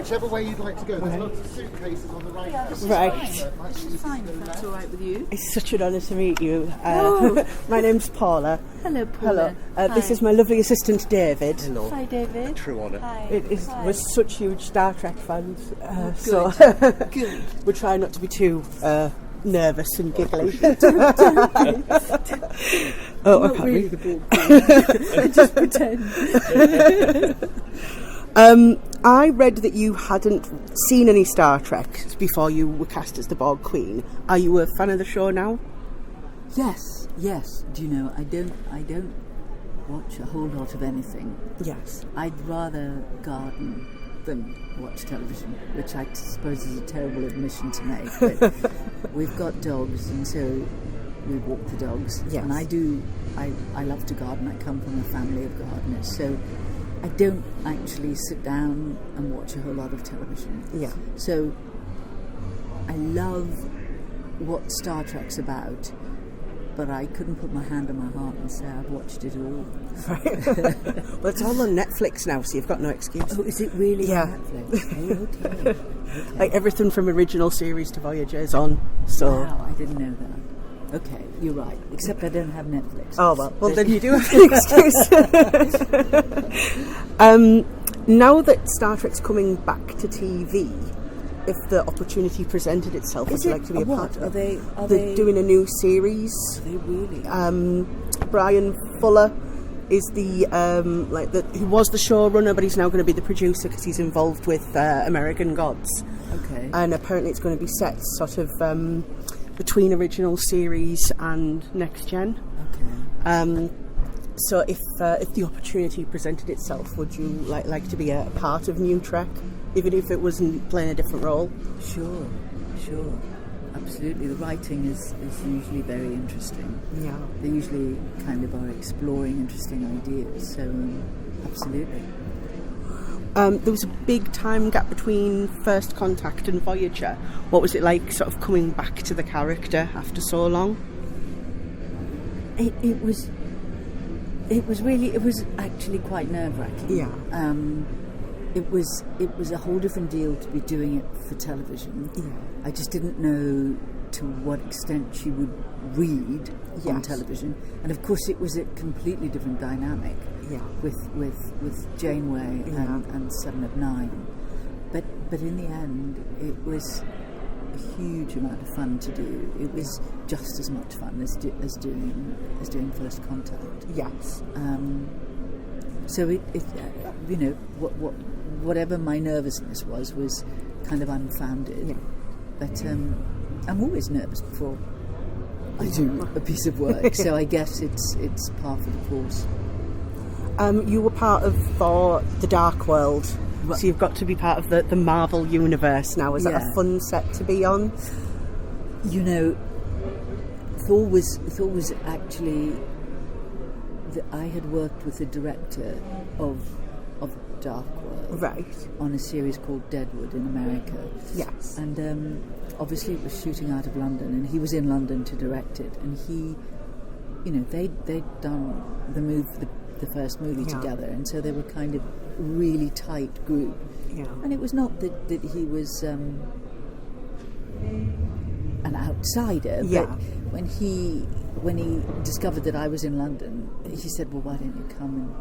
whichever way you'd like to go. There's lots of suitcases on the right. Right. It's fine if that's all right with you. It's such an honour to meet you. My name's Paula. Hello, Paula. Hello. This is my lovely assistant, David. Hello. Hi, David. True honour. Hi. We're such huge Star Trek fans, so Good. we're trying not to be too nervous and giggly. Oh, I Not can't really read. the Borg Queen. Just pretend. I read that you hadn't seen any Star Trek before you were cast as the Borg Queen. Are you a fan of the show now? Yes. Do you know, I don't watch a whole lot of anything. Yes. I'd rather garden than watch television, which I suppose is a terrible admission to make. But we've got dogs, and so we walk the dogs. Yes. And I love to garden. I come from a family of gardeners, so I don't actually sit down and watch a whole lot of television. Yeah. So I love what Star Trek's about, but I couldn't put my hand on my heart and say I've watched it all. Well, it's all on Netflix now, so you've got no excuse. Oh, is it really Yeah. on Netflix? Oh, okay. Like everything from original series to Voyager is on. So. Wow, I didn't know that. Okay, you're right. Except I don't have Netflix. Oh well then you do have an excuse. Now that Star Trek's coming back to TV, if the opportunity presented itself, would you like to be a part of it? They're doing a new series. Are they really? Brian Fuller is the who was the showrunner, but he's now going to be the producer because he's involved with American Gods. Okay. And apparently it's going to be set sort of between original series and next gen. Okay. So if the opportunity presented itself, would you like to be a part of New Trek, even if it wasn't playing a different role? Sure. Absolutely. The writing is usually very interesting. Yeah. They usually kind of are exploring interesting ideas. So absolutely. There was a big time gap between First Contact and Voyager. What was it like, sort of coming back to the character after so long? It was actually quite nerve-wracking. Yeah. It was a whole different deal to be doing it for television. Yeah. I just didn't know to what extent she would read on Yes. television, and of course it was a completely different dynamic. Yeah. With Janeway and 7 of 9, but in the end it was a huge amount of fun to do. It was just as much fun as doing First Contact. Yes. So it whatever my nervousness was kind of unfounded. Yeah. But I'm always nervous before I do a piece of work, so I guess it's par for the course. You were part of Thor: The Dark World, Right. so you've got to be part of the Marvel universe now. Is that Yeah. a fun set to be on? You know, Thor was actually I had worked with the director of Dark World Right. on a series called Deadwood in America. Yes. And obviously it was shooting out of London, and he was in London to direct it, and he, you know, they'd done the first movie Yeah. together, and so they were kind of really tight group. Yeah. And it was not that he was an outsider, Yeah. but when he discovered that I was in London, he said, well, why don't you come and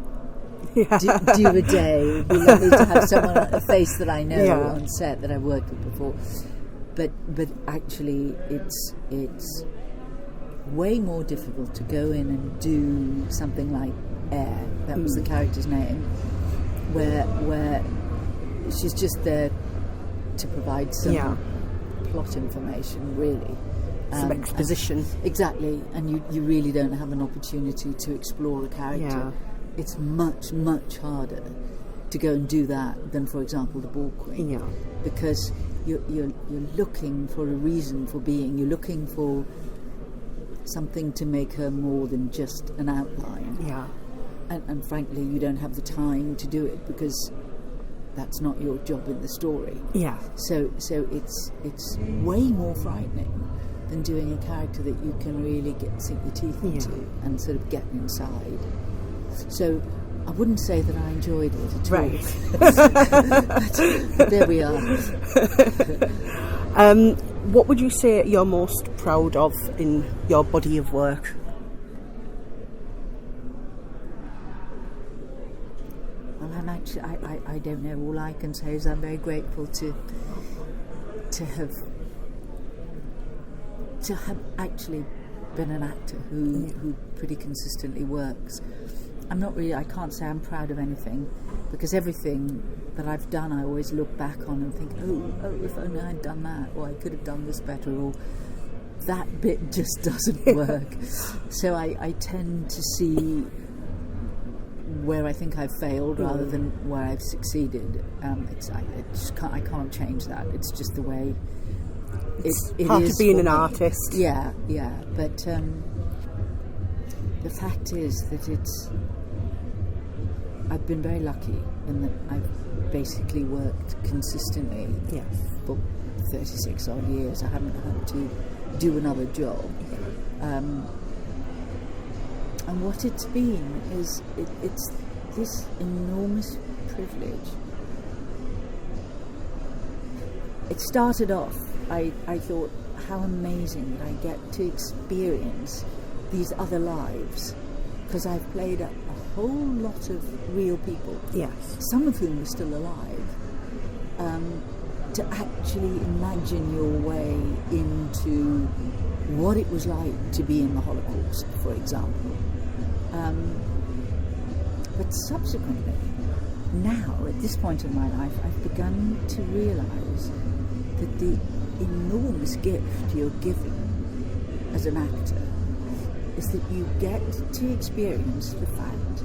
do a day? It would be lovely to have someone, a face that I know on set that I've worked with before. But actually it's way more difficult to go in and do something like Air, that was the character's name, where she's just there to provide some plot information, really. Some exposition. Exactly, and you really don't have an opportunity to explore a character. Yeah. It's much, much harder to go and do that than, for example, the Borg Queen. Yeah. Because you're looking for a reason for being. You're looking for something to make her more than just an outline. Yeah. And frankly, you don't have the time to do it because that's not your job in the story. Yeah. So it's way more frightening than doing a character that you can really sink your teeth into and sort of get inside. So I wouldn't say that I enjoyed it at all. But there we are. What would you say you're most proud of in your body of work? Well, I don't know. All I can say is I'm very grateful to have actually been an actor who pretty consistently works. I can't say I'm proud of anything, because everything that I've done I always look back on and think, oh, if only I'd done that, or I could have done this better, or that bit just doesn't work. So I tend to see where I think I've failed rather than where I've succeeded. I can't change that. It's just the way it part is of being an me. artist. Yeah. But the fact is that I've been very lucky in that I've basically worked consistently for 36 odd years. I haven't had to do another job. And what it's been is it's this enormous privilege. It started off, I thought, how amazing that I get to experience these other lives, because I've played a whole lot of real people, some of whom are still alive, to actually imagine your way into what it was like to be in the Holocaust, for example. But subsequently, now, at this point in my life, I've begun to realise that the enormous gift you're given as an actor is that you get to experience the fact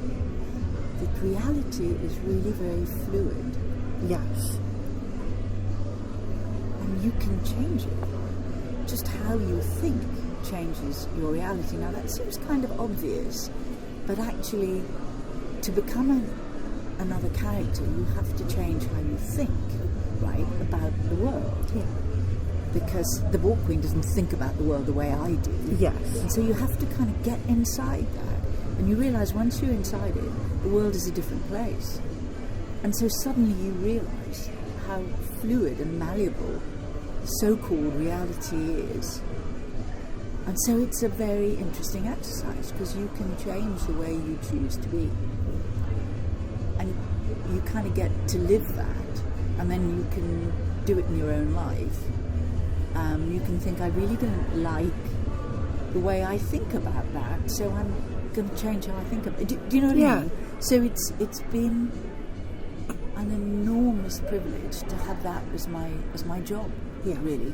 that reality is really very fluid. Yes. And you can change it. Just how you think changes your reality. Now, that seems kind of obvious, but actually, to become another character, you have to change how you think, right, about the world. Yeah. Because the Borg Queen doesn't think about the world the way I do. Yes. And so you have to kind of get inside that. And you realise once you're inside it, the world is a different place. And so suddenly you realise how fluid and malleable so-called reality is. And so it's a very interesting exercise, because you can change the way you choose to be. And you kind of get to live that, and then you can do it in your own life. You can think, I really don't like the way I think about that, so I'm going to change how I think about it. Do you know what I mean? So it's been an enormous privilege to have that as my job, really,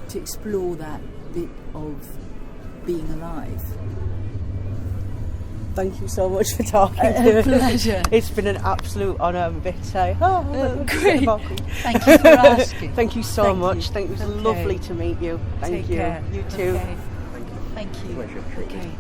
to explore that bit of being alive. Thank you so much for talking to me. A pleasure. It's been an absolute honour. I'm a bit great. Thank you for asking. Thank you so much. You. It was lovely to meet you. Thank Take you. care. You too. Okay. Thank you. Pleasure. Okay.